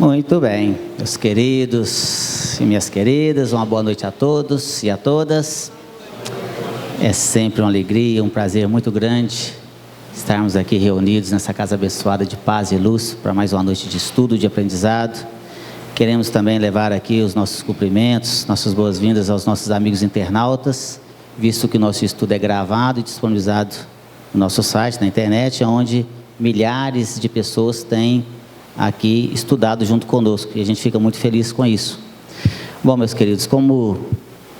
Muito bem, meus queridos e minhas queridas, uma boa noite a todos e a todas. É sempre uma alegria, um prazer muito grande estarmos aqui reunidos nessa casa abençoada de paz e luz para mais uma noite de estudo, de aprendizado. Queremos também levar aqui os nossos cumprimentos, nossas boas-vindas aos nossos amigos internautas, visto que o nosso estudo é gravado e disponibilizado no nosso site, na internet, onde milhares de pessoas têm aqui estudado junto conosco, e a gente fica muito feliz com isso. Bom, meus queridos, como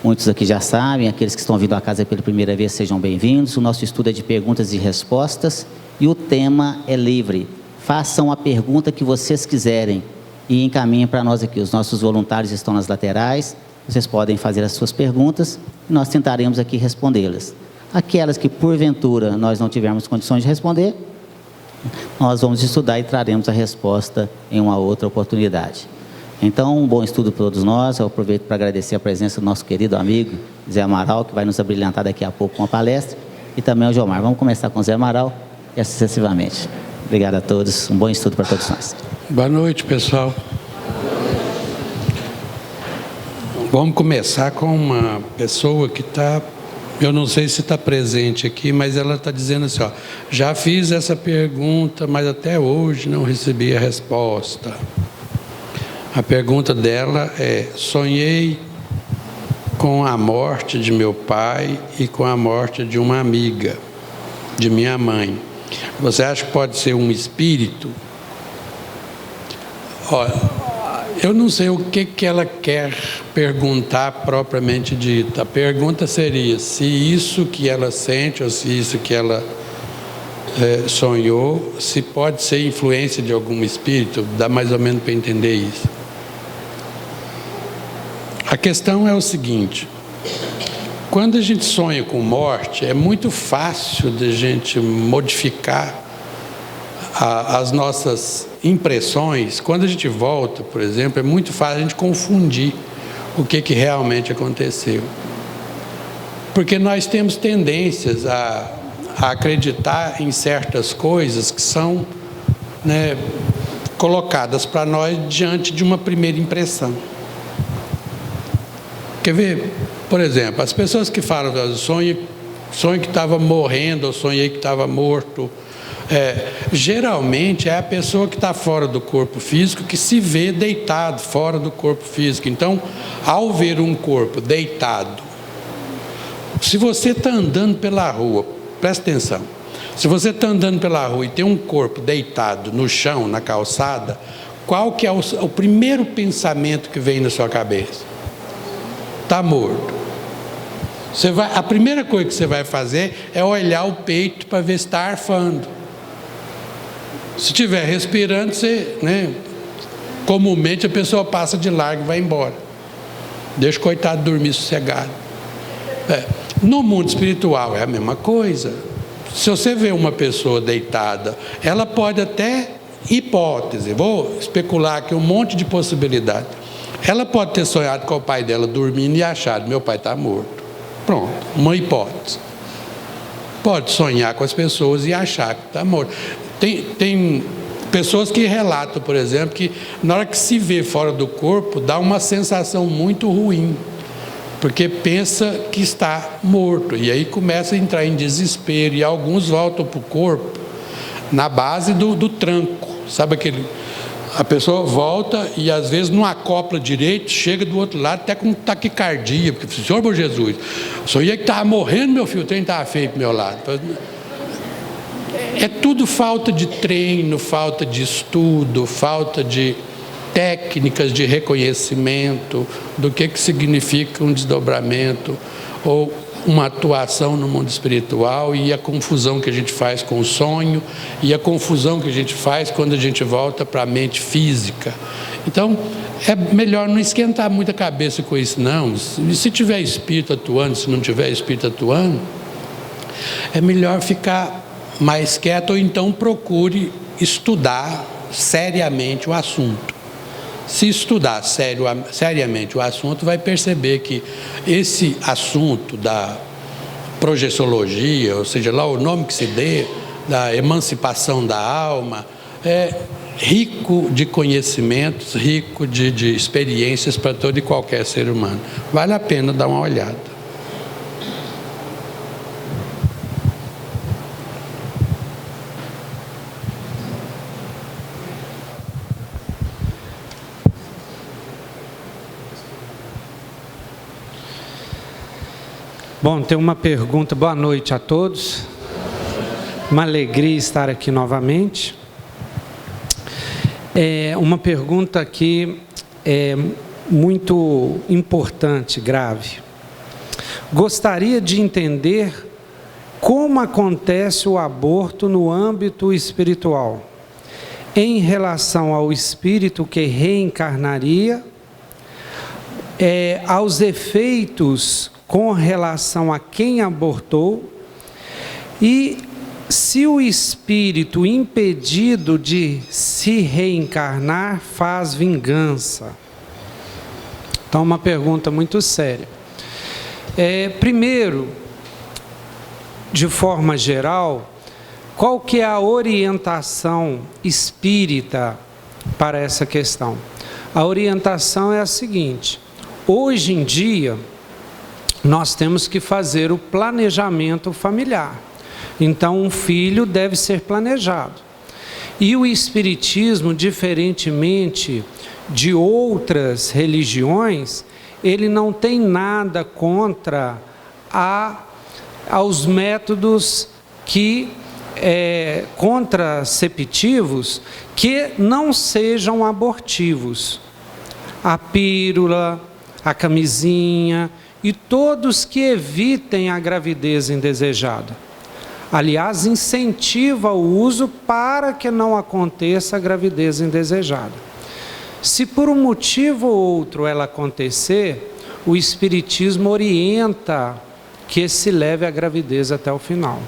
muitos aqui já sabem, aqueles que estão vindo à casa pela primeira vez, sejam bem-vindos. O nosso estudo é de perguntas e respostas, e o tema é livre. Façam a pergunta que vocês quiserem e encaminhem para nós aqui. Os nossos voluntários estão nas laterais, vocês podem fazer as suas perguntas, e nós tentaremos aqui respondê-las. Aquelas que, porventura, nós não tivermos condições de responder, nós vamos estudar e traremos a resposta em uma outra oportunidade. Então, um bom estudo para todos nós. Eu aproveito para agradecer a presença do nosso querido amigo Zé Amaral, que vai nos abrilhantar daqui a pouco com a palestra, e também o Gilmar. Vamos começar com o Zé Amaral e assim sucessivamente. Obrigado a todos, um bom estudo para todos nós. Boa noite, pessoal. Vamos começar com uma pessoa que está... Eu não sei se está presente aqui, mas ela está dizendo assim, ó, já fiz essa pergunta, mas até hoje não recebi a resposta. A pergunta dela é: sonhei com a morte de meu pai e com a morte de uma amiga, de minha mãe. Você acha que pode ser um espírito? Olha, eu não sei o que ela quer perguntar propriamente dita. A pergunta seria se isso que ela sente ou se isso que ela sonhou, se pode ser influência de algum espírito. Dá mais ou menos para entender isso. A questão é o seguinte: quando a gente sonha com morte, é muito fácil de a gente modificar as nossas impressões. Quando a gente volta, por exemplo, é muito fácil a gente confundir o que realmente aconteceu. Porque nós temos tendências a acreditar em certas coisas que são, né, colocadas para nós diante de uma primeira impressão. Quer ver? Por exemplo, as pessoas que falam, sonho que estava morrendo, ou sonhei que estava morto, geralmente é a pessoa que está fora do corpo físico, que se vê deitado fora do corpo físico. Então, ao ver um corpo deitado, se você está andando pela rua, presta atenção, se você está andando pela rua e tem um corpo deitado no chão, na calçada, qual que é o primeiro pensamento que vem na sua cabeça? Está morto. A primeira coisa que você vai fazer é olhar o peito para ver se está arfando. Se estiver respirando, você, né, comumente a pessoa passa de largo e vai embora. Deixa o coitado dormir sossegado. No mundo espiritual é a mesma coisa. Se você vê uma pessoa deitada, ela pode até, hipótese, vou especular aqui um monte de possibilidades. Ela pode ter sonhado com o pai dela dormindo e achado: meu pai está morto. Pronto, uma hipótese. Pode sonhar com as pessoas e achar que está morto. Tem pessoas que relatam, por exemplo, que na hora que se vê fora do corpo, dá uma sensação muito ruim, porque pensa que está morto, e aí começa a entrar em desespero, e alguns voltam para o corpo na base do tranco, sabe aquele... A pessoa volta e às vezes não acopla direito, chega do outro lado até com taquicardia, porque, Senhor meu Jesus, sonhei que estava morrendo, meu filho, o trem estava feio para o meu lado. É tudo falta de treino, falta de estudo, falta de técnicas de reconhecimento do que significa um desdobramento ou uma atuação no mundo espiritual, e a confusão que a gente faz com o sonho e a confusão que a gente faz quando a gente volta para a mente física. Então, é melhor não esquentar muito a cabeça com isso, não. Se tiver espírito atuando, se não tiver espírito atuando, é melhor ficar mais quieto, ou então procure estudar seriamente o assunto. Se estudar seriamente o assunto, vai perceber que esse assunto da projeciologia, ou seja, lá o nome que se dê, da emancipação da alma, rico de conhecimentos, rico de experiências para todo e qualquer ser humano. Vale a pena dar uma olhada. Bom, tem uma pergunta. Boa noite a todos. Uma alegria estar aqui novamente. Uma pergunta que é muito importante, grave. Gostaria de entender como acontece o aborto no âmbito espiritual, em relação ao espírito que reencarnaria, aos efeitos com relação a quem abortou, e se o espírito impedido de se reencarnar faz vingança. Então, uma pergunta muito séria. Primeiro, de forma geral, qual que é a orientação espírita para essa questão? A orientação é a seguinte: hoje em dia, nós temos que fazer o planejamento familiar. Então, um filho deve ser planejado. E o Espiritismo, diferentemente de outras religiões, ele não tem nada contra aos métodos contraceptivos que não sejam abortivos. A pílula, a camisinha e todos que evitem a gravidez indesejada. Aliás, incentiva o uso para que não aconteça a gravidez indesejada. Se por um motivo ou outro ela acontecer, o Espiritismo orienta que se leve a gravidez até o final.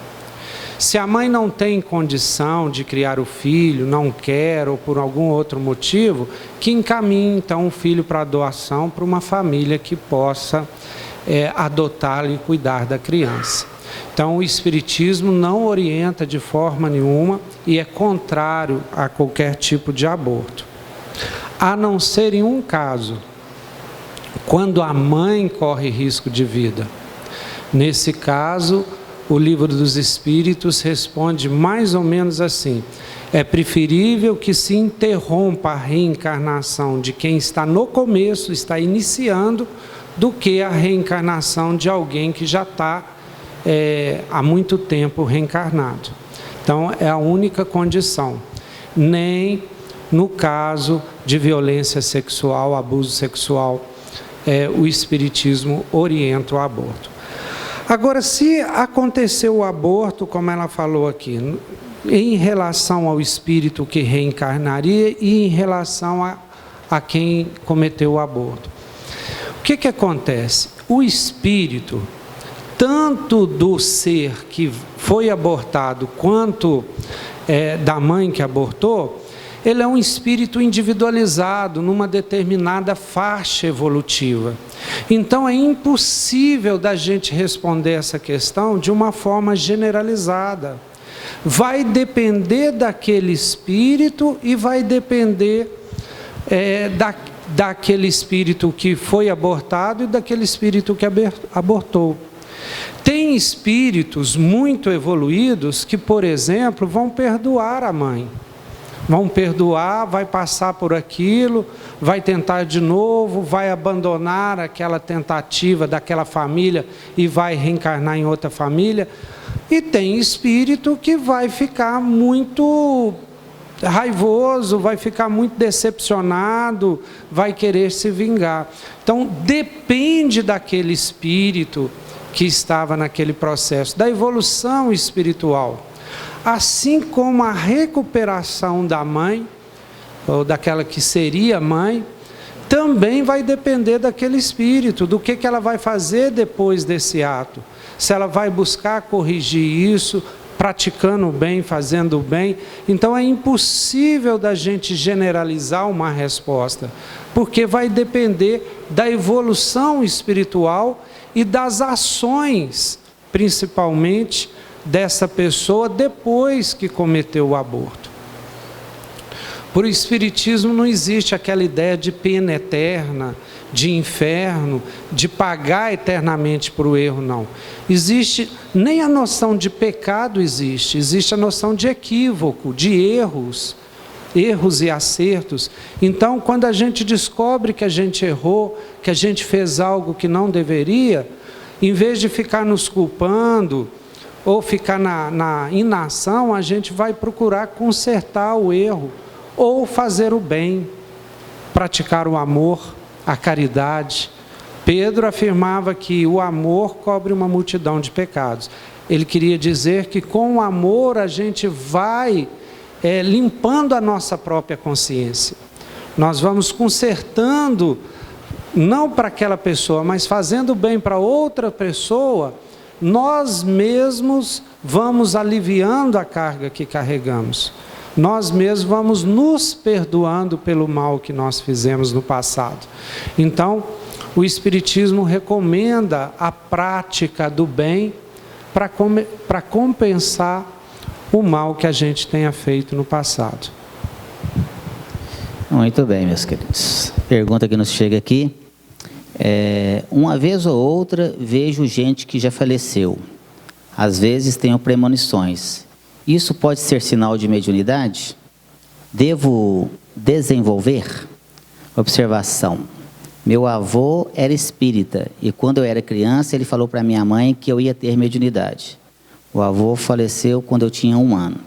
Se a mãe não tem condição de criar o filho, não quer, ou por algum outro motivo, que encaminhe então o filho para doação para uma família que possa adotá-lo e cuidar da criança. Então, o Espiritismo não orienta de forma nenhuma e é contrário a qualquer tipo de aborto. A não ser em um caso, quando a mãe corre risco de vida. Nesse caso, o Livro dos Espíritos responde mais ou menos assim: é preferível que se interrompa a reencarnação de quem está no começo, está iniciando, do que a reencarnação de alguém que já está há muito tempo reencarnado. Então, é a única condição. Nem no caso de violência sexual, abuso sexual, o Espiritismo orienta o aborto. Agora, se aconteceu o aborto, como ela falou aqui, em relação ao espírito que reencarnaria e em relação a quem cometeu o aborto, o que acontece? O espírito, tanto do ser que foi abortado, quanto da mãe que abortou, ele é um espírito individualizado numa determinada faixa evolutiva. Então é impossível da gente responder essa questão de uma forma generalizada. Vai depender daquele espírito e vai depender daquele espírito que foi abortado e daquele espírito que abortou. Tem espíritos muito evoluídos que, por exemplo, vão perdoar a mãe. Vão perdoar, vai passar por aquilo, vai tentar de novo, vai abandonar aquela tentativa daquela família e vai reencarnar em outra família. E tem espírito que vai ficar muito raivoso, vai ficar muito decepcionado, vai querer se vingar. Então, depende daquele espírito que estava naquele processo, da evolução espiritual. Assim como a recuperação da mãe, ou daquela que seria mãe, também vai depender daquele espírito, do que ela vai fazer depois desse ato. Se ela vai buscar corrigir isso, praticando o bem, fazendo o bem. Então é impossível da gente generalizar uma resposta, porque vai depender da evolução espiritual e das ações, principalmente, dessa pessoa depois que cometeu o aborto. Por Espiritismo não existe aquela ideia de pena eterna, de inferno, de pagar eternamente por o erro, não. Existe, nem a noção de pecado existe a noção de equívoco, de erros e acertos. Então, quando a gente descobre que a gente errou, que a gente fez algo que não deveria, em vez de ficar nos culpando, ou ficar na inação, a gente vai procurar consertar o erro, ou fazer o bem, praticar o amor, a caridade. Pedro afirmava que o amor cobre uma multidão de pecados. Ele queria dizer que com o amor a gente vai limpando a nossa própria consciência. Nós vamos consertando, não para aquela pessoa, mas fazendo bem para outra pessoa, nós mesmos vamos aliviando a carga que carregamos. Nós mesmos vamos nos perdoando pelo mal que nós fizemos no passado. Então, o Espiritismo recomenda a prática do bem para compensar o mal que a gente tenha feito no passado. Muito bem, meus queridos. Pergunta que nos chega aqui. Uma vez ou outra vejo gente que já faleceu. Às vezes tenho premonições. Isso pode ser sinal de mediunidade? Devo desenvolver? Observação. Meu avô era espírita e quando eu era criança ele falou para minha mãe que eu ia ter mediunidade. O avô faleceu quando eu tinha 1 ano.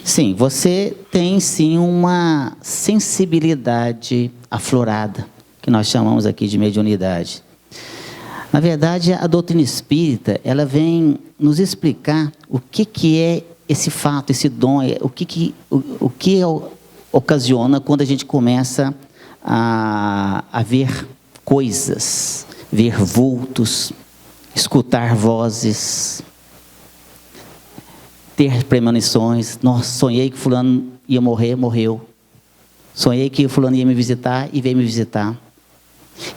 Sim, você tem sim uma sensibilidade aflorada, que nós chamamos aqui de mediunidade. Na verdade, a doutrina espírita, ela vem nos explicar o que é esse fato, esse dom, o que ocasiona quando a gente começa a ver coisas, ver vultos, escutar vozes, ter premonições. Nossa, sonhei que fulano ia morrer, morreu. Sonhei que fulano ia me visitar e veio me visitar.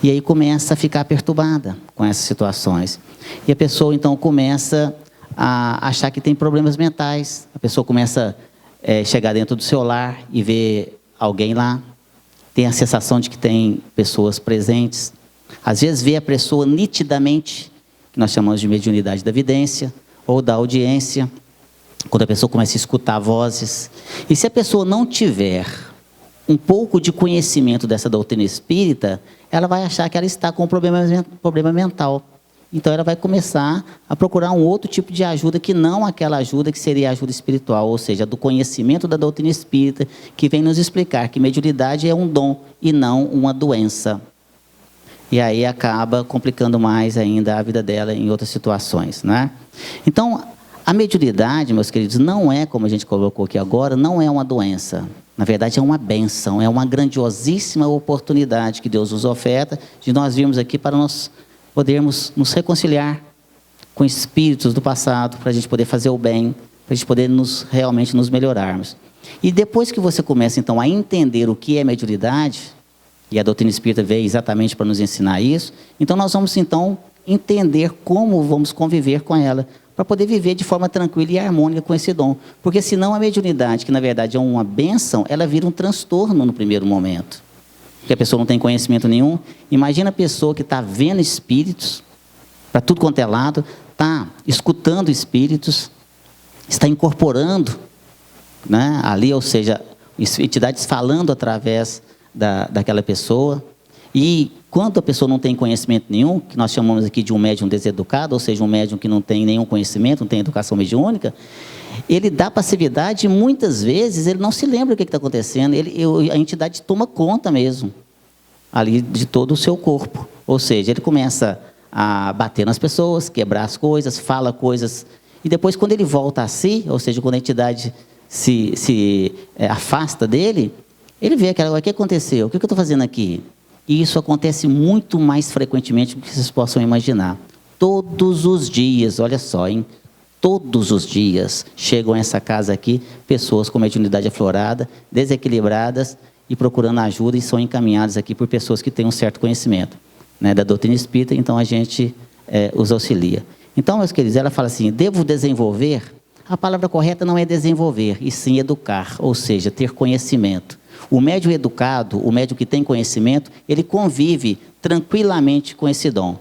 E aí começa a ficar perturbada com essas situações. E a pessoa então começa a achar que tem problemas mentais. A pessoa começa a chegar dentro do seu lar e ver alguém lá. Tem a sensação de que tem pessoas presentes. Às vezes vê a pessoa nitidamente, que nós chamamos de mediunidade da vidência ou da audiência, quando a pessoa começa a escutar vozes. E se a pessoa não tiver um pouco de conhecimento dessa doutrina espírita, ela vai achar que ela está com um problema mental. Então ela vai começar a procurar um outro tipo de ajuda que não aquela ajuda que seria a ajuda espiritual, ou seja, do conhecimento da doutrina espírita, que vem nos explicar que mediunidade é um dom e não uma doença. E aí acaba complicando mais ainda a vida dela em outras situações, né? Então, a mediunidade, meus queridos, não é, como a gente colocou aqui agora, não é uma doença. Na verdade, é uma bênção, é uma grandiosíssima oportunidade que Deus nos oferta de nós virmos aqui para nós podermos nos reconciliar com espíritos do passado, para a gente poder fazer o bem, para a gente poder realmente nos melhorarmos. E depois que você começa, então, a entender o que é mediunidade, e a doutrina espírita veio exatamente para nos ensinar isso, então nós vamos, então, entender como vamos conviver com ela, para poder viver de forma tranquila e harmônica com esse dom. Porque senão a mediunidade, que na verdade é uma bênção, ela vira um transtorno no primeiro momento. Porque a pessoa não tem conhecimento nenhum. Imagina a pessoa que está vendo espíritos, para tudo quanto é lado, está escutando espíritos, está incorporando, né, ali, ou seja, entidades falando através daquela pessoa. E quando a pessoa não tem conhecimento nenhum, que nós chamamos aqui de um médium deseducado, ou seja, um médium que não tem nenhum conhecimento, não tem educação mediúnica, ele dá passividade e muitas vezes ele não se lembra o que está acontecendo, a entidade toma conta mesmo, ali de todo o seu corpo. Ou seja, ele começa a bater nas pessoas, quebrar as coisas, fala coisas, e depois quando ele volta a si, ou seja, quando a entidade se afasta dele, ele vê aquela, o que aconteceu? O que eu estou fazendo aqui? E isso acontece muito mais frequentemente do que vocês possam imaginar. Todos os dias, olha só, hein? Todos os dias chegam a essa casa aqui pessoas com mediunidade aflorada, desequilibradas e procurando ajuda e são encaminhadas aqui por pessoas que têm um certo conhecimento, né, da doutrina espírita, então a gente os auxilia. Então, meus queridos, ela fala assim, devo desenvolver? A palavra correta não é desenvolver, e sim educar, ou seja, ter conhecimento. O médium educado, o médium que tem conhecimento, ele convive tranquilamente com esse dom.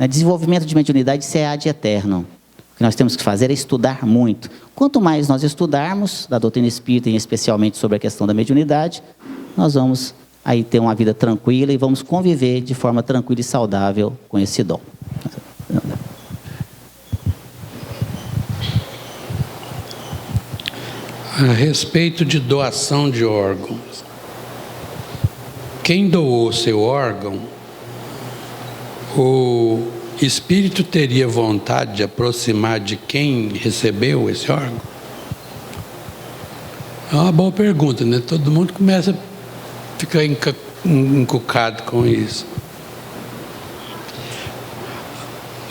Desenvolvimento de mediunidade, isso é ad eterno. O que nós temos que fazer é estudar muito. Quanto mais nós estudarmos da doutrina espírita, e especialmente sobre a questão da mediunidade, nós vamos aí ter uma vida tranquila e vamos conviver de forma tranquila e saudável com esse dom. A respeito de doação de órgãos. Quem doou seu órgão, o espírito teria vontade de aproximar de quem recebeu esse órgão? É uma boa pergunta, né? Todo mundo começa a ficar encucado com isso.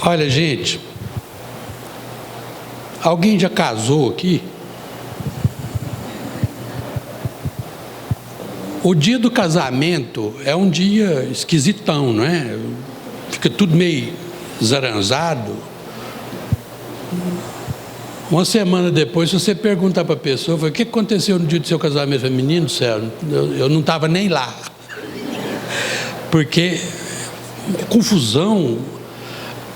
Olha, gente, alguém já casou aqui? O dia do casamento é um dia esquisitão, não é? Fica tudo meio zaranzado. Uma semana depois, se você perguntar para a pessoa, o que aconteceu no dia do seu casamento feminino, sério, eu não estava nem lá. Porque confusão.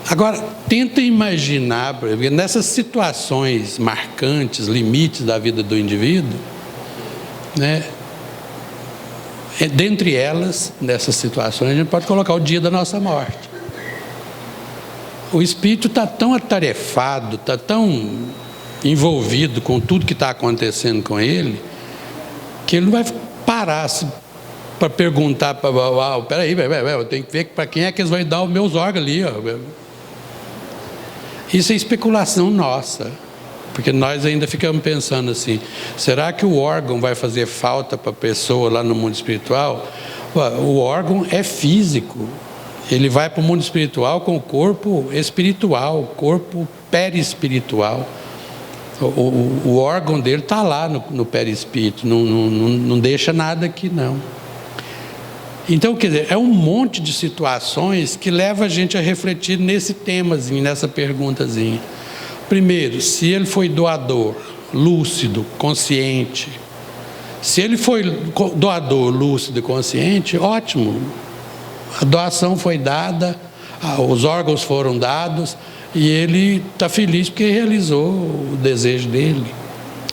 Agora, tenta imaginar, nessas situações marcantes, limites da vida do indivíduo, né? Dentre elas, nessas situações, a gente pode colocar o dia da nossa morte. O espírito está tão atarefado, está tão envolvido com tudo que está acontecendo com ele, que ele não vai parar para perguntar para peraí, eu tenho que ver para quem é que eles vão dar os meus órgãos ali. Ó. Isso é especulação nossa. Porque nós ainda ficamos pensando assim, será que o órgão vai fazer falta para a pessoa lá no mundo espiritual? O órgão é físico, ele vai para o mundo espiritual com o corpo espiritual, o corpo perispiritual. O órgão dele está lá no perispírito, não deixa nada aqui não. Então, quer dizer, é um monte de situações que leva a gente a refletir nesse temazinho, nessa perguntazinha. Primeiro, se ele foi doador, lúcido, consciente. Se ele foi doador, lúcido e consciente, ótimo. A doação foi dada, os órgãos foram dados e ele está feliz porque realizou o desejo dele.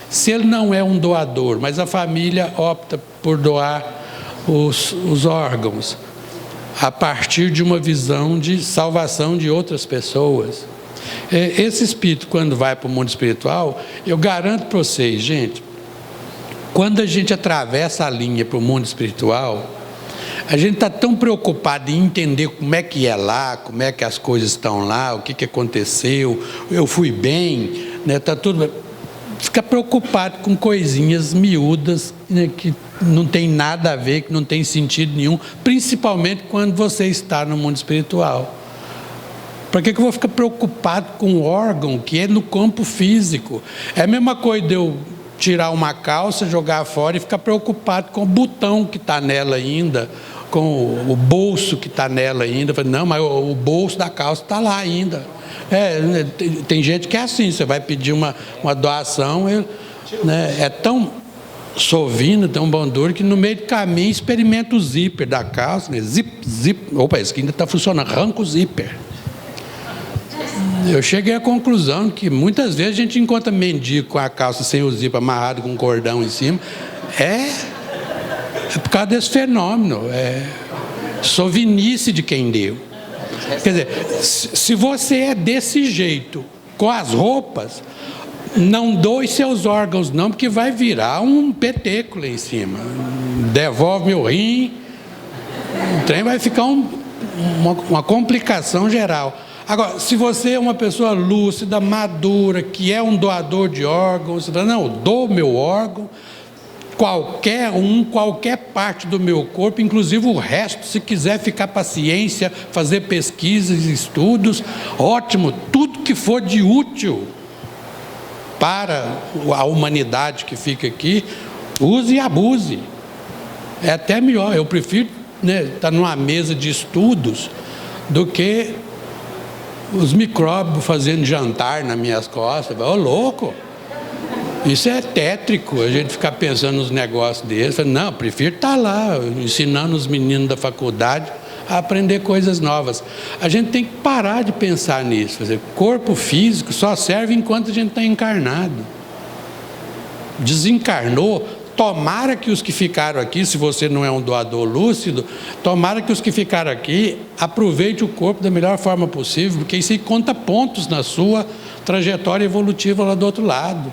Se ele não é um doador, mas a família opta por doar os órgãos a partir de uma visão de salvação de outras pessoas. Esse espírito, quando vai para o mundo espiritual, eu garanto para vocês, gente, quando a gente atravessa a linha para o mundo espiritual, a gente está tão preocupado em entender como é que é lá, como é que as coisas estão lá, o que aconteceu, eu fui bem, né, tá tudo, fica preocupado com coisinhas miúdas, né, que não tem nada a ver, que não tem sentido nenhum, principalmente quando você está no mundo espiritual. Para que eu vou ficar preocupado com o órgão que é no campo físico? É a mesma coisa de eu tirar uma calça, jogar fora e ficar preocupado com o botão que está nela ainda, com o bolso que está nela ainda. Não, mas o bolso da calça está lá ainda. Tem gente que é assim, você vai pedir uma doação, né, é tão sovino, tão bom duro, que no meio do caminho experimenta o zíper da calça, né, opa, esse aqui ainda está funcionando, arranca o zíper. Eu cheguei à conclusão que muitas vezes a gente encontra mendigo com a calça sem o zíper amarrado com um cordão em cima. É por causa desse fenômeno. Sovinice de quem deu. Quer dizer, se você é desse jeito, com as roupas, não doe seus órgãos não, porque vai virar um peteco lá em cima. Devolve meu rim, o trem vai ficar uma complicação geral. Agora, se você é uma pessoa lúcida, madura, que é um doador de órgãos, você fala, não, eu dou meu órgão, qualquer parte do meu corpo, inclusive o resto, se quiser ficar para a ciência, fazer pesquisas e estudos, ótimo, tudo que for de útil para a humanidade que fica aqui, use e abuse. É até melhor, eu prefiro, né, estar numa mesa de estudos do que os micróbios fazendo jantar nas minhas costas. Ô, louco! Isso é tétrico, a gente ficar pensando nos negócios desses. Não, prefiro estar lá, ensinando os meninos da faculdade a aprender coisas novas. A gente tem que parar de pensar nisso. Corpo físico só serve enquanto a gente está encarnado. Desencarnou, tomara que os que ficaram aqui, se você não é um doador lúcido, tomara que os que ficaram aqui aproveitem o corpo da melhor forma possível, porque isso aí conta pontos na sua trajetória evolutiva lá do outro lado.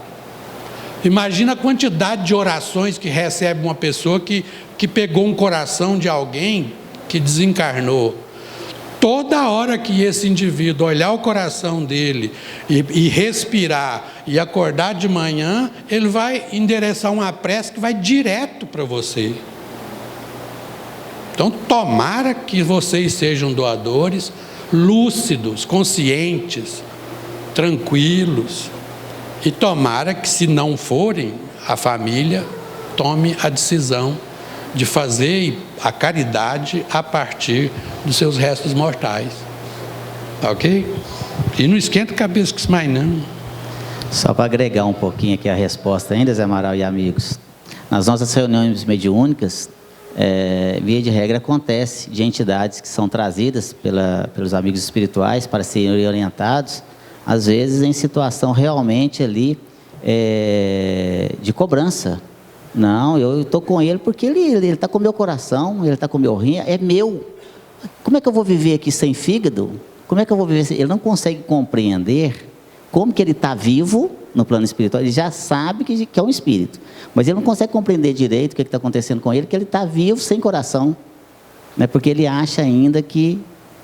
Imagina a quantidade de orações que recebe uma pessoa que pegou um coração de alguém que desencarnou. Toda hora que esse indivíduo olhar o coração dele e respirar e acordar de manhã, ele vai endereçar uma prece que vai direto para você. Então, tomara que vocês sejam doadores lúcidos, conscientes, tranquilos. E tomara que, se não forem, a família tome a decisão de fazer a caridade a partir dos seus restos mortais. Ok? E não esquenta a cabeça com isso mais não. Só para agregar um pouquinho aqui a resposta ainda, Zé Amaral e amigos. Nas nossas reuniões mediúnicas, via de regra acontece de entidades que são trazidas pelos amigos espirituais para serem orientados, às vezes em situação realmente ali de cobrança. Não, eu estou com ele porque ele está com o meu coração, ele está com o meu rim, é meu. Como é que eu vou viver aqui sem fígado? Como é que eu vou viver? Ele não consegue compreender como que ele está vivo no plano espiritual. Ele já sabe que é um espírito, mas ele não consegue compreender direito o que está acontecendo com ele, que ele está vivo sem coração, né? Porque ele acha ainda que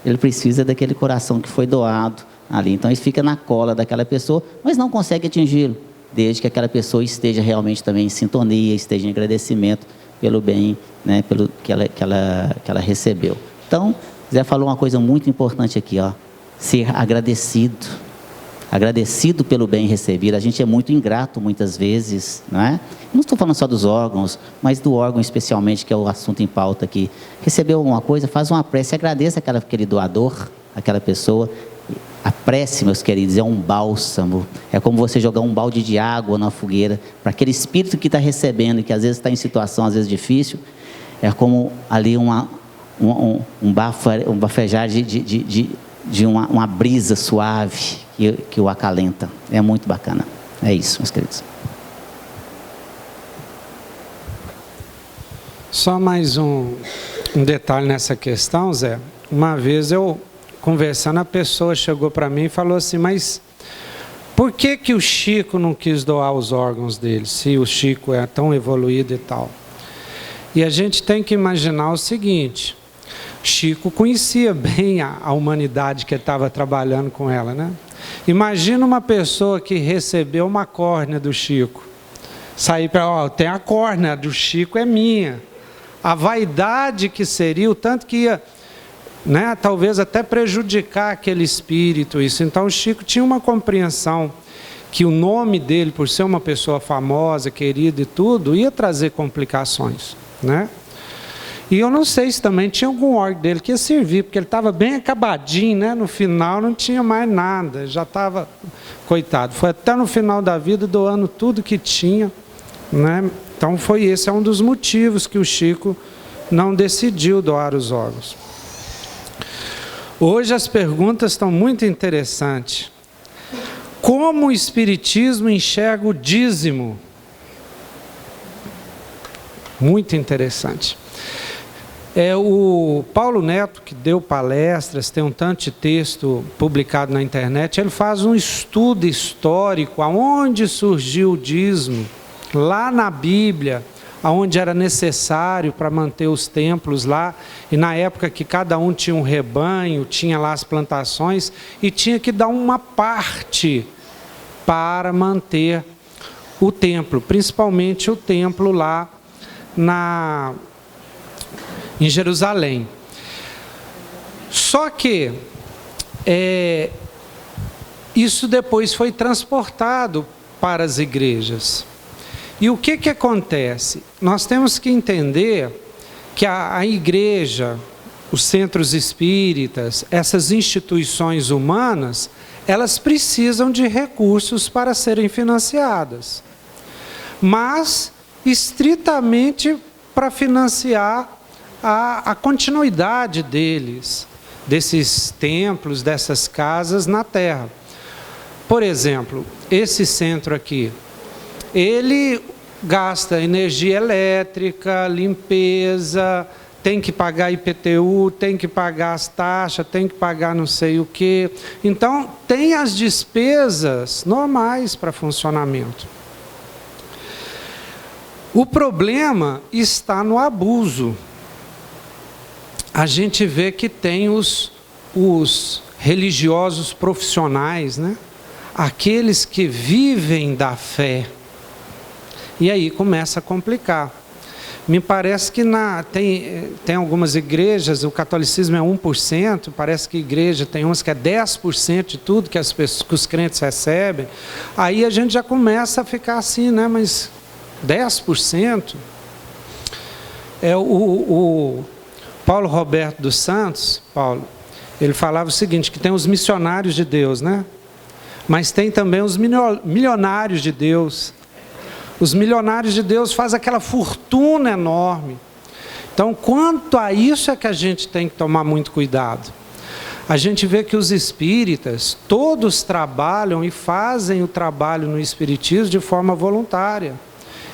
ele precisa daquele coração que foi doado ali. Então ele fica na cola daquela pessoa, mas não consegue atingi-lo, desde que aquela pessoa esteja realmente também em sintonia, esteja em agradecimento pelo bem, né, pelo que ela recebeu. Então, Zé falou uma coisa muito importante aqui, ó, ser agradecido pelo bem recebido. A gente é muito ingrato muitas vezes, não é? Não estou falando só dos órgãos, mas do órgão especialmente, que é o assunto em pauta aqui. Recebeu alguma coisa, faz uma prece, agradeça aquele doador, aquela pessoa. A prece, meus queridos, é um bálsamo. É como você jogar um balde de água na fogueira para aquele espírito que está recebendo e que às vezes está em situação às vezes difícil. É como ali um bafejar de uma brisa suave que o acalenta. É muito bacana. É isso, meus queridos. Só mais um detalhe nessa questão, Zé. Uma vez conversando, a pessoa chegou para mim e falou assim, mas por que o Chico não quis doar os órgãos dele, se o Chico é tão evoluído e tal? E a gente tem que imaginar o seguinte, Chico conhecia bem a humanidade que ele estava trabalhando com ela, né? Imagina uma pessoa que recebeu uma córnea do Chico, sair para, tem a córnea do Chico, é minha. A vaidade que seria, o tanto que ia, né, talvez até prejudicar aquele espírito, isso. Então o Chico tinha uma compreensão que o nome dele, por ser uma pessoa famosa, querida e tudo, ia trazer complicações, né? E eu não sei se também tinha algum órgão dele que ia servir, porque ele estava bem acabadinho, né? No final não tinha mais nada, já estava, coitado, foi até no final da vida doando tudo que tinha, né? Então esse é um dos motivos que o Chico não decidiu doar os órgãos. Hoje as perguntas estão muito interessantes. Como o Espiritismo enxerga o dízimo? Muito interessante. O Paulo Neto, que deu palestras, tem um tanto de texto publicado na internet, ele faz um estudo histórico, aonde surgiu o dízimo, lá na Bíblia, aonde era necessário para manter os templos lá, e na época que cada um tinha um rebanho, tinha lá as plantações, e tinha que dar uma parte para manter o templo, principalmente o templo lá em Jerusalém. Só que isso depois foi transportado para as igrejas. E o que acontece? Nós temos que entender que a igreja, os centros espíritas, essas instituições humanas, elas precisam de recursos para serem financiadas. mas estritamente para financiar a continuidade deles, desses templos, dessas casas na terra. Por exemplo, esse centro aqui, ele gasta energia elétrica, limpeza, tem que pagar IPTU, tem que pagar as taxas, tem que pagar não sei o quê. Então, tem as despesas normais para funcionamento. O problema está no abuso. A gente vê que tem os religiosos profissionais, né? Aqueles que vivem da fé. E aí começa a complicar. Me parece que tem algumas igrejas, o catolicismo é 1%, parece que a igreja tem umas que é 10% de tudo que os crentes recebem. Aí a gente já começa a ficar assim, né? Mas 10%? O Paulo Roberto dos Santos, ele falava o seguinte, que tem os missionários de Deus, né? Mas tem também os milionários de Deus. Os milionários de Deus fazem aquela fortuna enorme. Então, quanto a isso é que a gente tem que tomar muito cuidado. A gente vê que os espíritas, todos trabalham e fazem o trabalho no espiritismo de forma voluntária.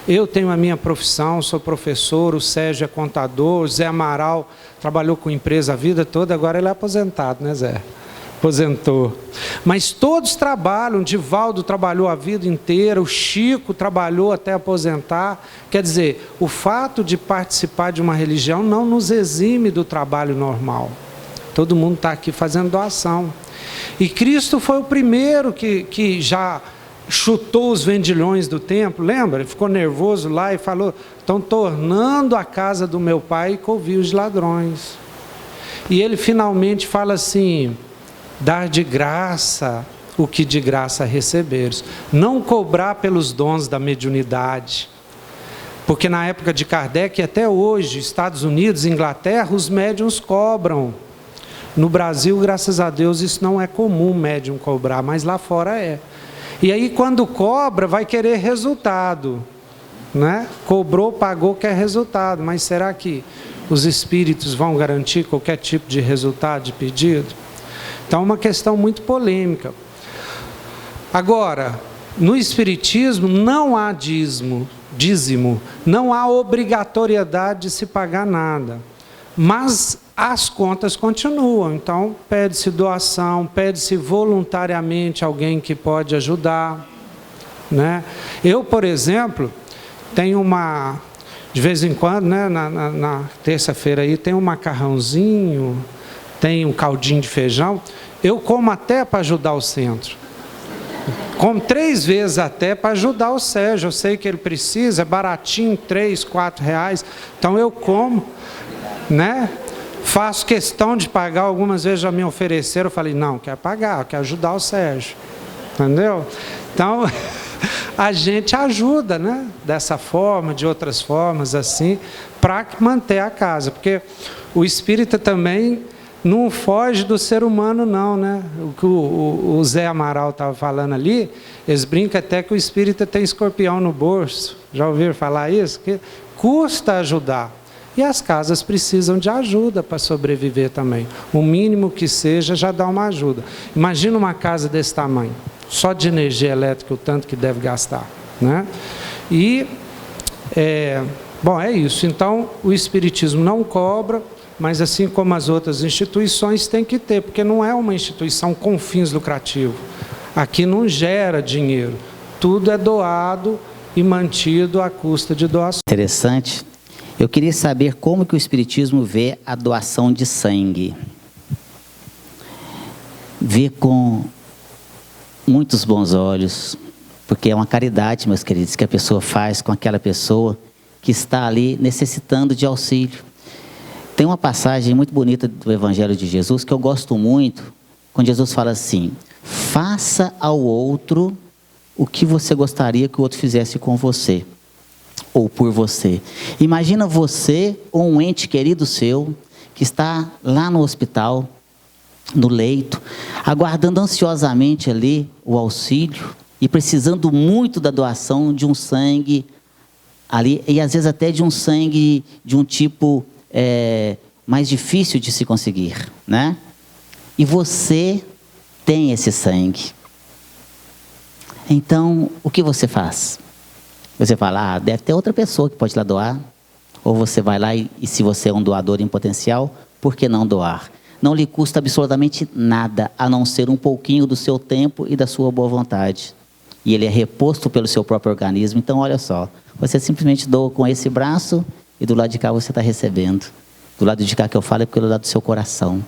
Eu tenho a minha profissão, sou professor, o Sérgio é contador, o Zé Amaral trabalhou com empresa a vida toda, agora ele é aposentado, né, Zé? Aposentou. Mas todos trabalham, o Divaldo trabalhou a vida inteira, o Chico trabalhou até aposentar. Quer dizer, o fato de participar de uma religião não nos exime do trabalho normal. Todo mundo está aqui fazendo doação. E Cristo foi o primeiro que já chutou os vendilhões do templo, lembra? Ele ficou nervoso lá e falou, estão tornando a casa do meu pai covios de ladrões. E ele finalmente fala assim, dar de graça o que de graça receberes. Não cobrar pelos dons da mediunidade. Porque na época de Kardec, e até hoje, Estados Unidos, Inglaterra, os médiuns cobram. No Brasil, graças a Deus, isso não é comum médium cobrar, mas lá fora é. E aí, quando cobra, vai querer resultado, né? Cobrou, pagou, quer resultado. Mas será que os espíritos vão garantir qualquer tipo de resultado de pedido? Então, é uma questão muito polêmica. Agora, no espiritismo não há dízimo, não há obrigatoriedade de se pagar nada. Mas as contas continuam, então pede-se doação, pede-se voluntariamente alguém que pode ajudar, né? Eu, por exemplo, tenho de vez em quando, né, na terça-feira aí, tem um macarrãozinho, tem um caldinho de feijão, eu como até para ajudar o centro. Como 3 vezes até para ajudar o Sérgio, eu sei que ele precisa, é baratinho, R$3, R$4, então eu como, né? Faço questão de pagar, algumas vezes já me ofereceram, eu falei, não, quero pagar, quero ajudar o Sérgio, entendeu? Então, a gente ajuda, né? Dessa forma, de outras formas, assim, para manter a casa, porque o espírita também não foge do ser humano, não, né? O que o Zé Amaral estava falando ali, eles brincam até que o espírita tem escorpião no bolso, já ouviram falar isso? Que custa ajudar. E as casas precisam de ajuda para sobreviver também. O mínimo que seja já dá uma ajuda. Imagina uma casa desse tamanho, só de energia elétrica, o tanto que deve gastar, né? E, é isso. Então, o espiritismo não cobra, mas assim como as outras instituições tem que ter, porque não é uma instituição com fins lucrativos. Aqui não gera dinheiro. Tudo é doado e mantido à custa de doação. Interessante. Eu queria saber como que o espiritismo vê a doação de sangue. Vê com muitos bons olhos, porque é uma caridade, meus queridos, que a pessoa faz com aquela pessoa que está ali necessitando de auxílio. Tem uma passagem muito bonita do Evangelho de Jesus que eu gosto muito, quando Jesus fala assim, faça ao outro o que você gostaria que o outro fizesse com você. Ou por você. Imagina você ou um ente querido seu que está lá no hospital, no leito, aguardando ansiosamente ali o auxílio e precisando muito da doação de um sangue ali, e às vezes até de um sangue de um tipo mais difícil de se conseguir, né? E você tem esse sangue. Então, o que você faz? Você fala, deve ter outra pessoa que pode lá doar. Ou você vai lá e se você é um doador em potencial, por que não doar? Não lhe custa absolutamente nada, a não ser um pouquinho do seu tempo e da sua boa vontade. E ele é reposto pelo seu próprio organismo. Então, olha só, você simplesmente doa com esse braço e do lado de cá você está recebendo. Do lado de cá que eu falo é pelo lado do seu coração.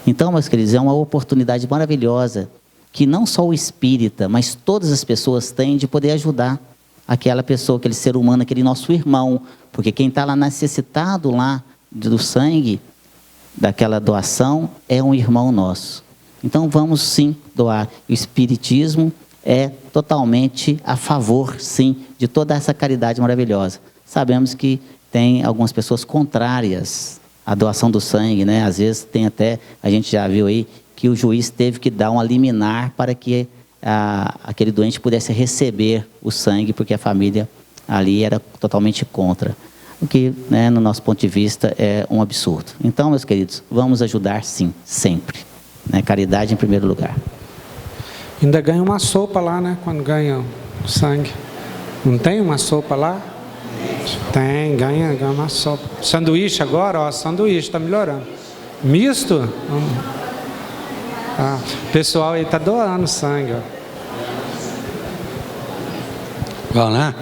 Então, meus queridos, é uma oportunidade maravilhosa que não só o espírita, mas todas as pessoas têm de poder ajudar aquela pessoa, aquele ser humano, aquele nosso irmão. Porque quem está lá necessitado lá do sangue, daquela doação, é um irmão nosso. Então vamos sim doar. O espiritismo é totalmente a favor, sim, de toda essa caridade maravilhosa. Sabemos que tem algumas pessoas contrárias à doação do sangue, né? Às vezes tem até, a gente já viu aí, que o juiz teve que dar uma liminar para que aquele doente pudesse receber o sangue, porque a família ali era totalmente contra. O que, né, no nosso ponto de vista, é um absurdo. Então, meus queridos, vamos ajudar sim, sempre. Né? Caridade em primeiro lugar. Ainda ganha uma sopa lá, né? Quando ganha o sangue. Não tem uma sopa lá? Tem, ganha uma sopa. Sanduíche agora, ó, sanduíche, está melhorando. Misto? O pessoal aí está doando sangue, ó. Vamos lá?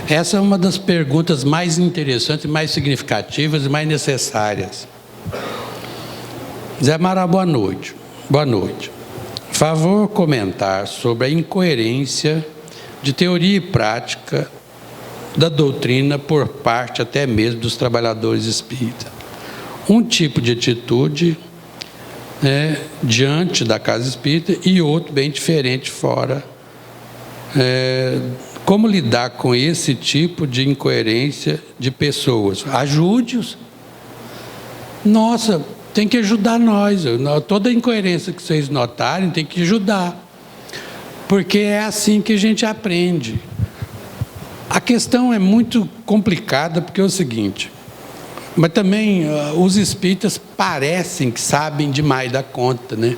Essa é uma das perguntas mais interessantes, mais significativas e mais necessárias. Zé Mara, boa noite. Boa noite. Favor comentar sobre a incoerência de teoria e prática da doutrina por parte até mesmo dos trabalhadores espíritas. Um tipo de atitude diante da casa espírita e outro bem diferente fora. Como lidar com esse tipo de incoerência de pessoas? Ajude-os. Nossa, tem que ajudar nós. Toda incoerência que vocês notarem tem que ajudar. Porque é assim que a gente aprende. A questão é muito complicada porque é o seguinte, mas também os espíritas parecem que sabem demais da conta, né?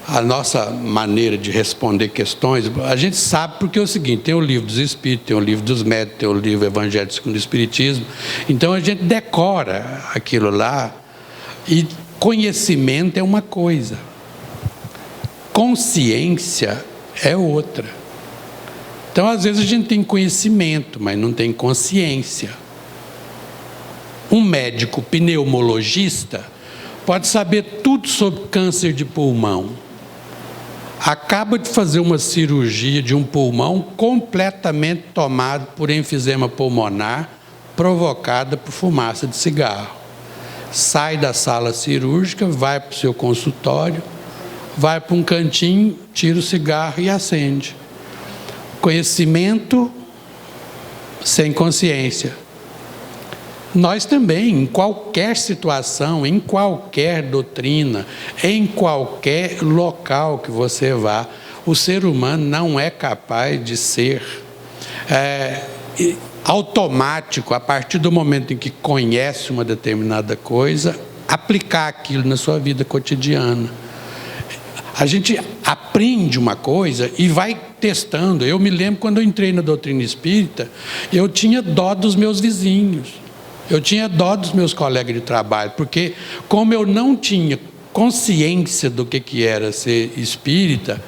A nossa maneira de responder questões, a gente sabe porque é o seguinte, tem o livro dos Espíritos, tem o livro dos Médiuns, tem o livro Evangelho segundo o Espiritismo, então a gente decora aquilo lá, e conhecimento é uma coisa, consciência é outra. Então às vezes a gente tem conhecimento, mas não tem consciência. Um médico pneumologista pode saber tudo sobre câncer de pulmão. Acaba de fazer uma cirurgia de um pulmão completamente tomado por enfisema pulmonar, provocada por fumaça de cigarro. Sai da sala cirúrgica, vai para o seu consultório, vai para um cantinho, tira o cigarro e acende. Conhecimento sem consciência. Nós também, em qualquer situação, em qualquer doutrina, em qualquer local que você vá, o ser humano não é capaz de ser automático, a partir do momento em que conhece uma determinada coisa, aplicar aquilo na sua vida cotidiana. A gente aprende uma coisa e vai testando. Eu me lembro quando eu entrei na doutrina espírita, eu tinha dó dos meus vizinhos. Eu tinha dó dos meus colegas de trabalho, porque como eu não tinha consciência do que era ser espírita,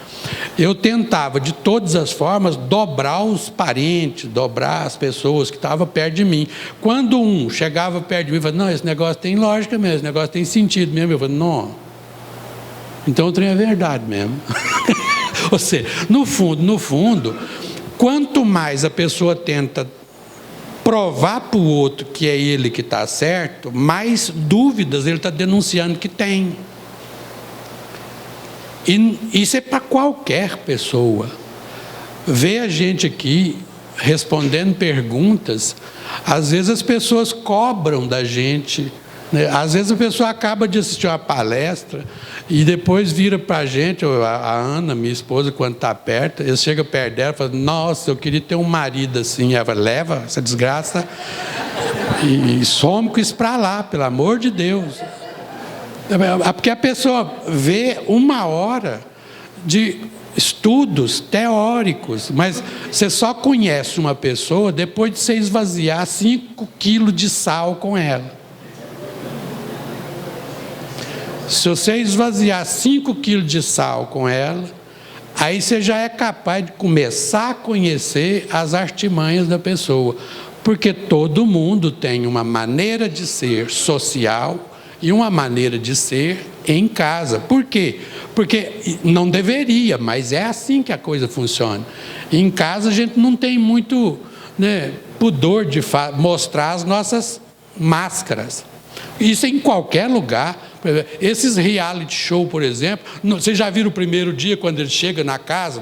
eu tentava de todas as formas dobrar os parentes, dobrar as pessoas que estavam perto de mim. Quando um chegava perto de mim e falava, não, esse negócio tem lógica mesmo, esse negócio tem sentido mesmo. Eu falava, não, então o trem é verdade mesmo. Ou seja, no fundo, quanto mais a pessoa tenta provar para o outro que é ele que está certo, mais dúvidas ele está denunciando que tem. E isso é para qualquer pessoa. Vê a gente aqui respondendo perguntas, às vezes as pessoas cobram da gente Às vezes a pessoa acaba de assistir uma palestra e depois vira para a gente, a Ana, minha esposa, quando está perto, ele chega perto dela e fala: nossa, eu queria ter um marido assim. Ela fala: leva essa desgraça e some com isso para lá, pelo amor de Deus. Porque a pessoa vê 1 hora de estudos teóricos, mas você só conhece uma pessoa depois de você esvaziar 5 quilos de sal com ela. Se você esvaziar 5 quilos de sal com ela, aí você já é capaz de começar a conhecer as artimanhas da pessoa. Porque todo mundo tem uma maneira de ser social e uma maneira de ser em casa. Por quê? Porque não deveria, mas é assim que a coisa funciona. Em casa a gente não tem muito, pudor de mostrar as nossas máscaras. Isso em qualquer lugar. Esses reality show, por exemplo, vocês já viram o primeiro dia, quando ele chega na casa,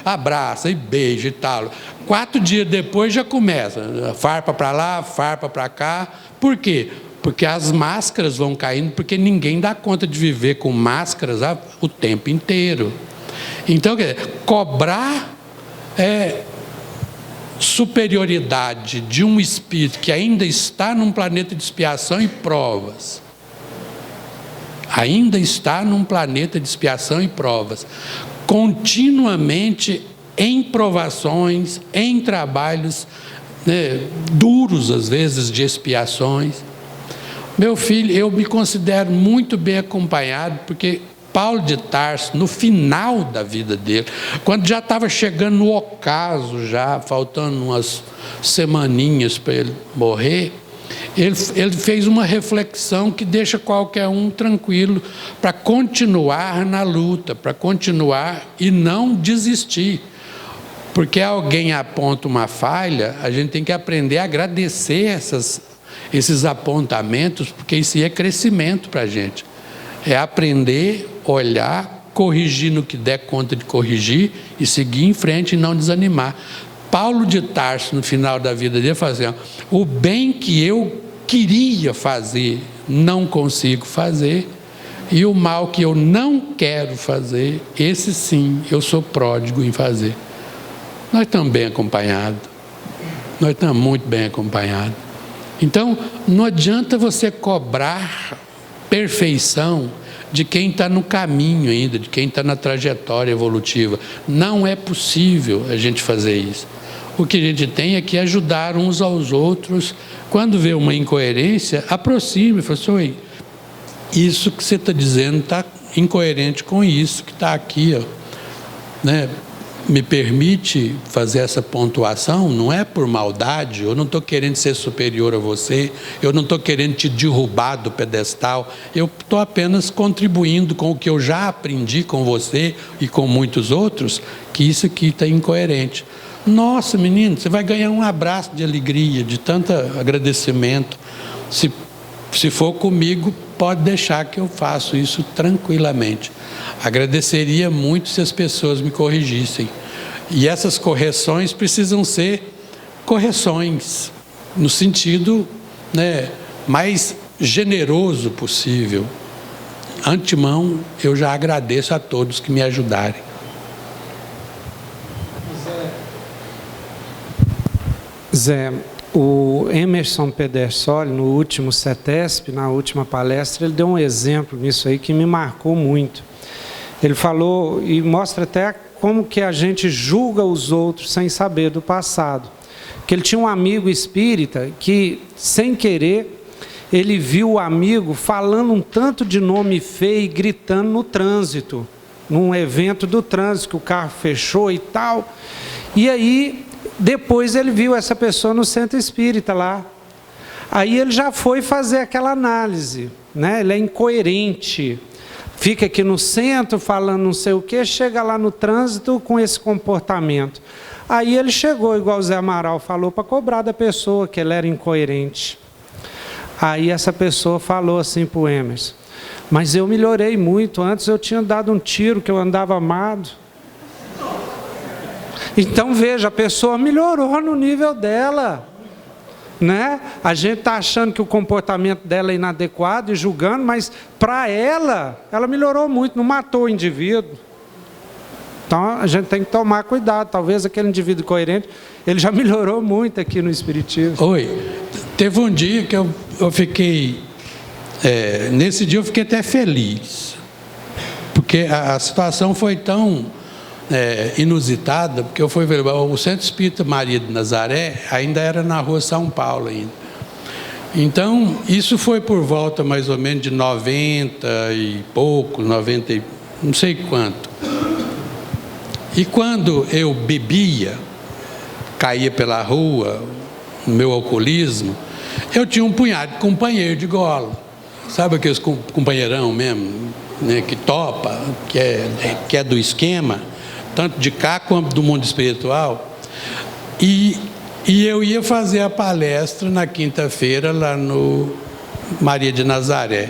abraça e beija e tal. 4 dias depois já começa, farpa para lá, farpa para cá. Por quê? Porque as máscaras vão caindo, porque ninguém dá conta de viver com máscaras o tempo inteiro. Então, cobrar superioridade de um espírito que ainda está num planeta de expiação e provas, continuamente em provações, em trabalhos duros, às vezes, de expiações. Meu filho, eu me considero muito bem acompanhado, porque Paulo de Tarso, no final da vida dele, quando já estava chegando no ocaso, já faltando umas semaninhas para ele morrer, ele fez uma reflexão que deixa qualquer um tranquilo para continuar na luta, para continuar e não desistir. Porque alguém aponta uma falha, a gente tem que aprender a agradecer esses apontamentos, porque isso é crescimento para a gente. É aprender, olhar, corrigir no que der conta de corrigir e seguir em frente e não desanimar. Paulo de Tarso, no final da vida dele, fala assim: o bem que eu queria fazer, não consigo fazer, e o mal que eu não quero fazer, esse sim, eu sou pródigo em fazer. Nós estamos bem acompanhados. Nós estamos muito bem acompanhados. Então, não adianta você cobrar perfeição de quem está no caminho ainda, de quem está na trajetória evolutiva. Não é possível a gente fazer isso. O que a gente tem é que ajudar uns aos outros. Quando vê uma incoerência, aproxime e fala assim: oi, isso que você está dizendo está incoerente com isso que está aqui, me permite fazer essa pontuação? Não é por maldade, eu não estou querendo ser superior a você, eu não estou querendo te derrubar do pedestal, eu estou apenas contribuindo com o que eu já aprendi com você e com muitos outros, que isso aqui está incoerente. Nossa, menino, você vai ganhar um abraço de alegria, de tanto agradecimento. Se for comigo, pode deixar que eu faço isso tranquilamente. Agradeceria muito se as pessoas me corrigissem. E essas correções precisam ser correções no sentido mais generoso possível. Antemão, eu já agradeço a todos que me ajudarem. Zé, o Emerson Pedersoli, no último CETESP, na última palestra, ele deu um exemplo nisso aí que me marcou muito. Ele falou, e mostra até como que a gente julga os outros sem saber do passado. Que ele tinha um amigo espírita que, sem querer, ele viu o amigo falando um tanto de nome feio e gritando no trânsito, num evento do trânsito, que o carro fechou e tal. E aí, depois ele viu essa pessoa no centro espírita lá. Aí ele já foi fazer aquela análise, ele é incoerente. Fica aqui no centro falando não sei o quê, chega lá no trânsito com esse comportamento. Aí ele chegou, igual o Zé Amaral falou, para cobrar da pessoa que ele era incoerente. Aí essa pessoa falou assim para o Emerson: mas eu melhorei muito, antes eu tinha dado um tiro que eu andava amado. Então veja, a pessoa melhorou no nível dela. né? A gente está achando que o comportamento dela é inadequado e julgando, mas para ela melhorou muito, não matou o indivíduo. Então a gente tem que tomar cuidado. Talvez aquele indivíduo coerente, ele já melhorou muito aqui no Espiritismo. Oi, teve um dia que eu fiquei, nesse dia eu fiquei até feliz, porque a situação foi tão inusitada, porque eu fui ver, o Centro Espírita Maria de Nazaré ainda era na rua São Paulo ainda. Então, isso foi por volta mais ou menos de 90 e pouco, 90 e não sei quanto. E quando eu bebia, caía pela rua, no meu alcoolismo, eu tinha um punhado de companheiro de gola. Sabe aqueles companheirão mesmo, né, que topa, que é do esquema, tanto de cá quanto do mundo espiritual. E eu ia fazer a palestra na quinta-feira lá no Maria de Nazaré.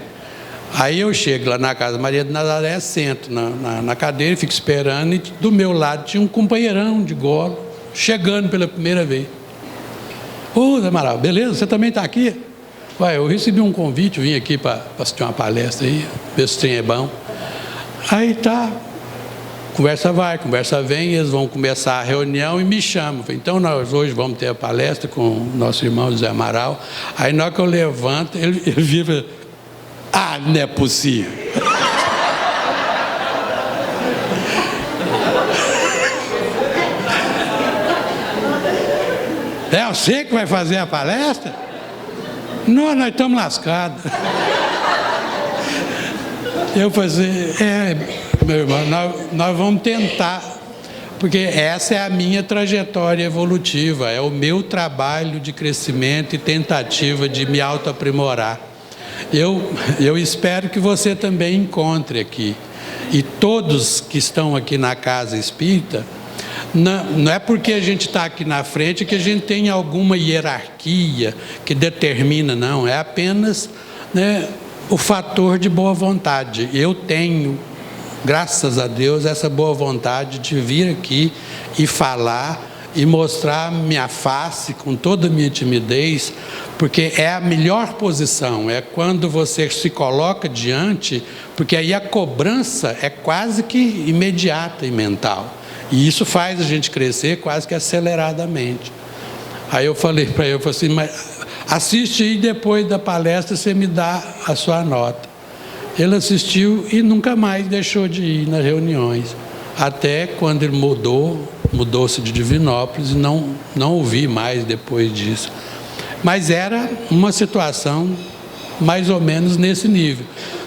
Aí eu chego lá na casa Maria de Nazaré, sento na cadeira, fico esperando, e do meu lado tinha um companheirão de gola, chegando pela primeira vez. Ô, Zé Amaral, beleza? Você também está aqui? Ué, eu recebi um convite, vim aqui para assistir uma palestra aí, ver se tem é bom. Aí tá, conversa vai, conversa vem, eles vão começar a reunião e me chamam. Então nós hoje vamos ter a palestra com o nosso irmão José Amaral. Aí na hora que eu levanto, ele vira... Ah, não é possível. É você que vai fazer a palestra? Não, nós estamos lascados. Eu falei, meu irmão, nós vamos tentar, porque essa é a minha trajetória evolutiva, é o meu trabalho de crescimento e tentativa de me autoaprimorar. Eu espero que você também encontre aqui. E todos que estão aqui na Casa Espírita, não é porque a gente está aqui na frente que a gente tem alguma hierarquia que determina, não. É apenas, né, o fator de boa vontade. Eu tenho, graças a Deus, essa boa vontade de vir aqui e falar e mostrar minha face com toda a minha timidez, porque é a melhor posição, é quando você se coloca diante, porque aí a cobrança é quase que imediata e mental, e isso faz a gente crescer quase que aceleradamente. Aí eu falei para ele, assim, mas assiste aí, depois da palestra você me dá a sua nota. Ele assistiu e nunca mais deixou de ir nas reuniões, até quando ele mudou-se de Divinópolis, e não ouvi mais depois disso. Mas era uma situação mais ou menos nesse nível.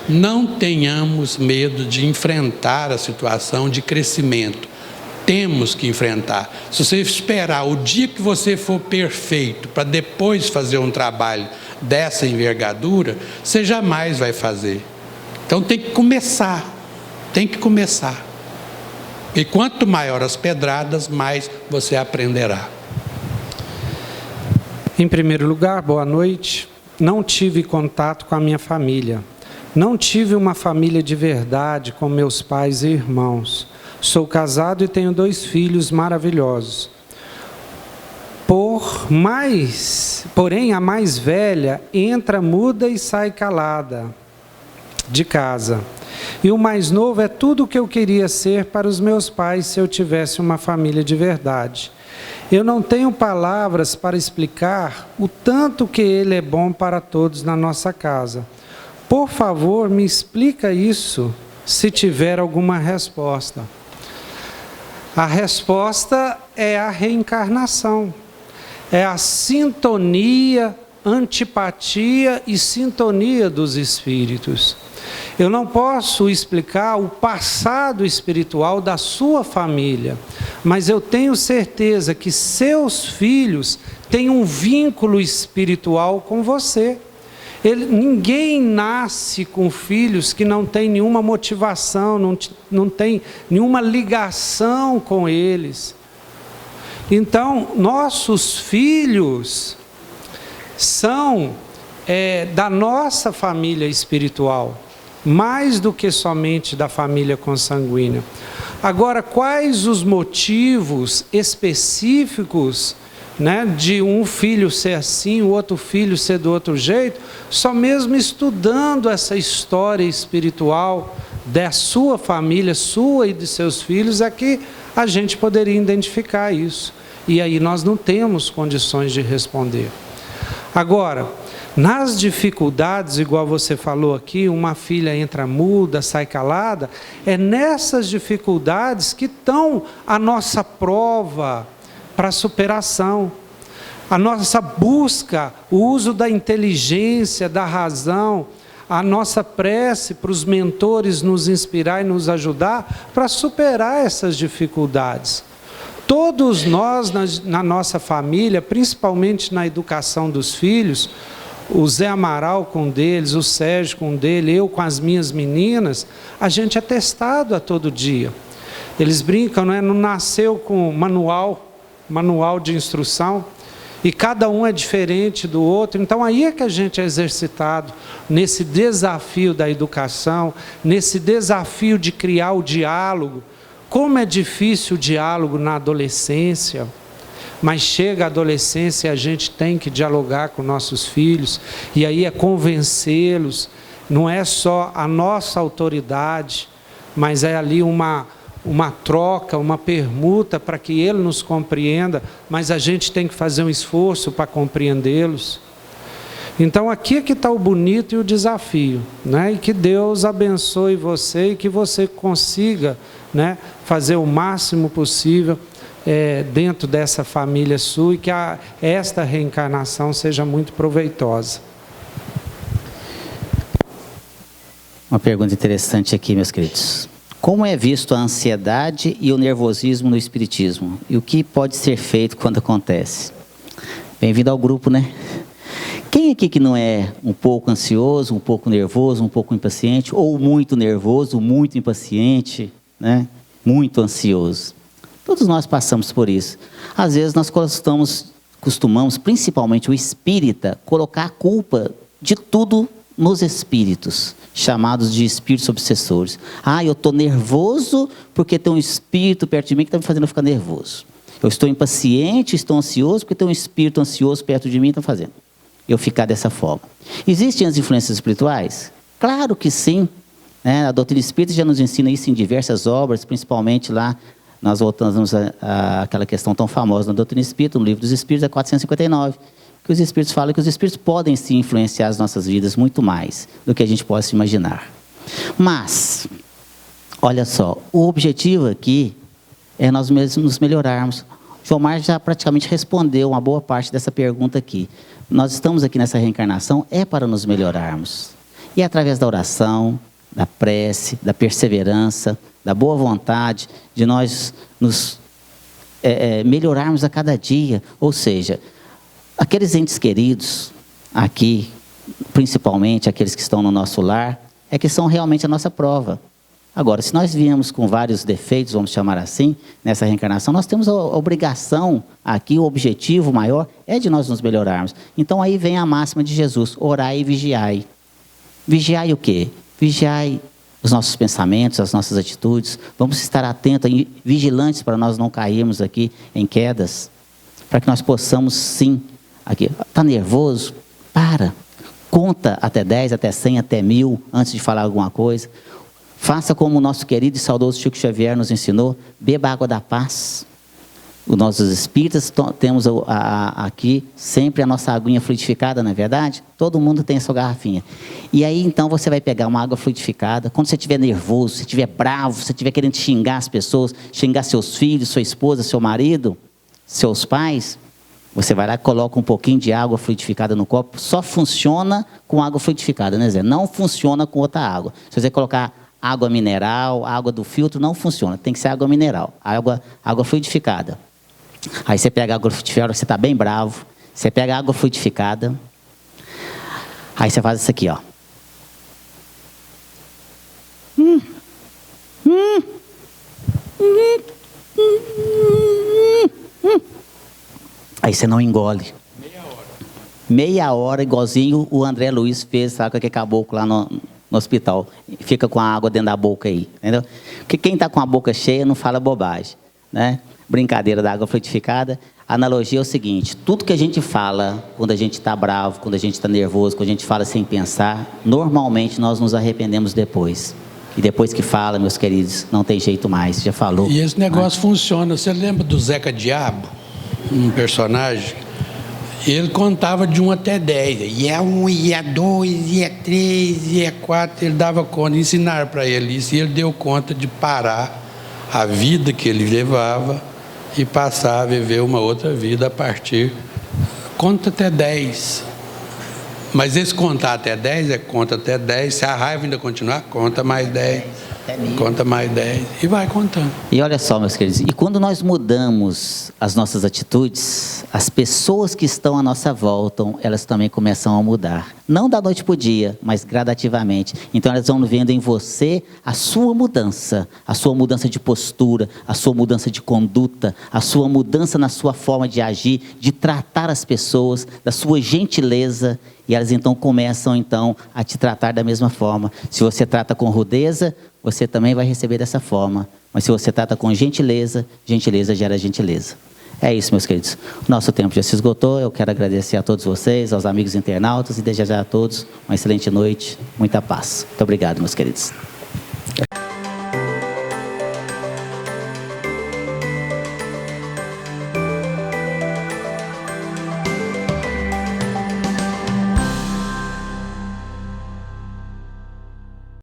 Não tenhamos medo de enfrentar a situação de crescimento. Temos que enfrentar. Se você esperar o dia que você for perfeito para depois fazer um trabalho dessa envergadura, você jamais vai fazer. Então tem que começar. Tem que começar. E quanto maior as pedradas, mais você aprenderá. Em primeiro lugar, boa noite. Não tive contato com a minha família. Não tive uma família de verdade com meus pais e irmãos. Sou casado e tenho 2 filhos maravilhosos. Porém, a mais velha entra muda e sai calada de casa. E o mais novo é tudo o que eu queria ser para os meus pais se eu tivesse uma família de verdade. Eu não tenho palavras para explicar o tanto que ele é bom para todos na nossa casa. Por favor, me explica isso, se tiver alguma resposta. A resposta é a reencarnação. É a sintonia, antipatia e sintonia dos espíritos. Eu não posso explicar o passado espiritual da sua família, mas eu tenho certeza que seus filhos têm um vínculo espiritual com você. Ninguém nasce com filhos que não tem nenhuma motivação, não tem nenhuma ligação com eles. Então, nossos filhos são da nossa família espiritual, mais do que somente da família consanguínea. Agora, quais os motivos específicos né, de um filho ser assim, o outro filho ser do outro jeito, só mesmo estudando essa história espiritual da sua família, sua e de seus filhos, é que a gente poderia identificar isso. E aí nós não temos condições de responder. Agora, nas dificuldades, igual você falou aqui, uma filha entra muda, sai calada, é nessas dificuldades que estão a nossa prova para a superação, a nossa busca, o uso da inteligência, da razão, a nossa prece para os mentores nos inspirar e nos ajudar para superar essas dificuldades. Todos nós, na nossa família, principalmente na educação dos filhos, o Zé Amaral com um deles, o Sérgio com um dele, eu com as minhas meninas, a gente é testado a todo dia. Eles brincam, não nasceu com manual de instrução, e cada um é diferente do outro. Então aí é que a gente é exercitado nesse desafio da educação, nesse desafio de criar o diálogo. Como é difícil o diálogo na adolescência, mas chega a adolescência e a gente tem que dialogar com nossos filhos, e aí é convencê-los, não é só a nossa autoridade, mas é ali uma troca, uma permuta para que ele nos compreenda, mas a gente tem que fazer um esforço para compreendê-los. Então aqui é que está o bonito e o desafio, né? E que Deus abençoe você e que você consiga, né, fazer o máximo possível dentro dessa família sua, e que esta reencarnação seja muito proveitosa. Uma pergunta interessante aqui, meus queridos. Como é visto a ansiedade e o nervosismo no Espiritismo? E o que pode ser feito quando acontece? Bem-vindo ao grupo, né? Quem aqui que não é um pouco ansioso, um pouco nervoso, um pouco impaciente, ou muito nervoso, muito impaciente, né? Muito ansioso? Todos nós passamos por isso. Às vezes nós costumamos, principalmente o espírita, colocar a culpa de tudo nos espíritos, chamados de espíritos obsessores. Eu estou nervoso porque tem um espírito perto de mim que está me fazendo ficar nervoso. Eu estou impaciente, estou ansioso porque tem um espírito ansioso perto de mim que está fazendo eu ficar dessa forma. Existem as influências espirituais? Claro que sim. A doutrina espírita já nos ensina isso em diversas obras, principalmente lá, nós voltamos àquela questão tão famosa na doutrina espírita, no livro dos Espíritos, 459, que os Espíritos falam que os Espíritos podem sim influenciar as nossas vidas muito mais do que a gente possa imaginar. Mas, olha só, o objetivo aqui é nós mesmos nos melhorarmos. João Mar já praticamente respondeu uma boa parte dessa pergunta aqui. Nós estamos aqui nessa reencarnação para nos melhorarmos. E é através da oração, da prece, da perseverança, da boa vontade, de nós nos melhorarmos a cada dia. Ou seja, aqueles entes queridos aqui, principalmente aqueles que estão no nosso lar, que são realmente a nossa prova. Agora, se nós viemos com vários defeitos, vamos chamar assim, nessa reencarnação, nós temos a obrigação aqui, o objetivo maior é de nós nos melhorarmos. Então aí vem a máxima de Jesus: orai e vigiai. Vigiai o quê? Vigiai os nossos pensamentos, as nossas atitudes. Vamos estar atentos e vigilantes para nós não cairmos aqui em quedas, para que nós possamos sim, aqui, está nervoso? Conta até 10, até 100, até 1000, antes de falar alguma coisa. Faça como o nosso querido e saudoso Chico Xavier nos ensinou: beba água da paz. Os nossos espíritas temos aqui sempre a nossa aguinha fluidificada, não é verdade? Todo mundo tem a sua garrafinha. E aí então você vai pegar uma água fluidificada. Quando você estiver nervoso, se estiver bravo, se estiver querendo xingar as pessoas, xingar seus filhos, sua esposa, seu marido, seus pais, você vai lá e coloca um pouquinho de água fluidificada no copo. Só funciona com água fluidificada, né, Zé? Não funciona com outra água. Se você colocar água mineral, água do filtro, não funciona. Tem que ser água mineral, água fluidificada. Aí você pega a água fluidificada, você está bem bravo. Você pega a água fluidificada. Aí você faz isso aqui, ó. Aí você não engole. Meia hora, igualzinho o André Luiz fez, sabe, com aquele caboclo lá no hospital. Fica com a água dentro da boca aí, entendeu? Porque quem está com a boca cheia não fala bobagem, né? Brincadeira da água fluidificada. A analogia é o seguinte: tudo que a gente fala quando a gente está bravo, quando a gente está nervoso, quando a gente fala sem pensar, normalmente nós nos arrependemos depois. E depois que fala, meus queridos, não tem jeito mais, já falou. E esse negócio funciona. Você lembra do Zeca Diabo? Um personagem? Ele contava de 1 até 10. E é 1, e é 2, e é 3, e é 4. Ele dava conta, ensinaram para ele isso. E ele deu conta de parar a vida que ele levava e passar a viver uma outra vida a partir. Conta até 10. Mas esse contar até 10 é conta até 10. Se a raiva ainda continuar, conta mais 10. Conta mais 10 e vai contando. E olha só, meus queridos, e quando nós mudamos as nossas atitudes, as pessoas que estão à nossa volta, elas também começam a mudar. Não da noite para o dia, mas gradativamente. Então elas vão vendo em você a sua mudança de postura, a sua mudança de conduta, a sua mudança na sua forma de agir, de tratar as pessoas, da sua gentileza. E elas então começam a te tratar da mesma forma. Se você trata com rudeza, você também vai receber dessa forma. Mas se você trata com gentileza, gentileza gera gentileza. É isso, meus queridos. O nosso tempo já se esgotou. Eu quero agradecer a todos vocês, aos amigos internautas e desejar a todos uma excelente noite, muita paz. Muito obrigado, meus queridos.